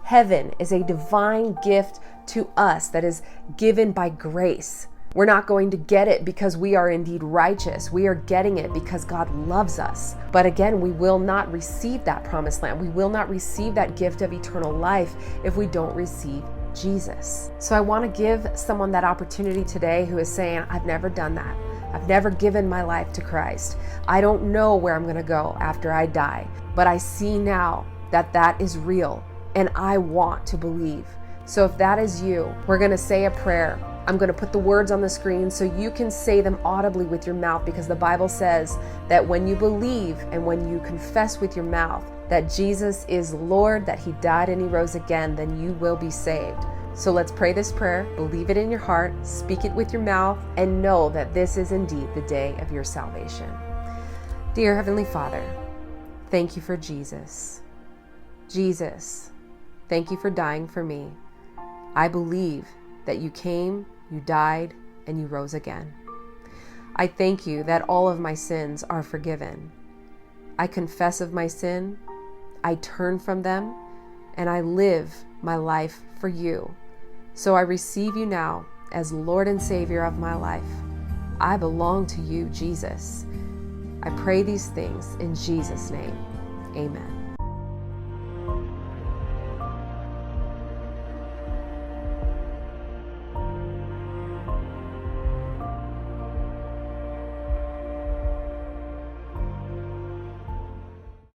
Heaven is a divine gift to us that is given by grace. We're not going to get it because we are indeed righteous. We are getting it because God loves us. But again, we will not receive that promised land. We will not receive that gift of eternal life if we don't receive Jesus. So I want to give someone that opportunity today who is saying, I've never done that. I've never given my life to Christ. I don't know where I'm going to go after I die, but I see now that that is real and I want to believe. So if that is you, we're going to say a prayer. I'm going to put the words on the screen so you can say them audibly with your mouth, because the Bible says that when you believe and when you confess with your mouth that Jesus is Lord, that he died and he rose again, then you will be saved. So let's pray this prayer, believe it in your heart, speak it with your mouth, and know that this is indeed the day of your salvation. Dear Heavenly Father, thank you for Jesus. Jesus, thank you for dying for me. I believe that you came, you died, and you rose again. I thank you that all of my sins are forgiven. I confess of my sin, I turn from them, and I live my life for you. So I receive you now as Lord and Savior of my life. I belong to you, Jesus. I pray these things in Jesus' name. Amen.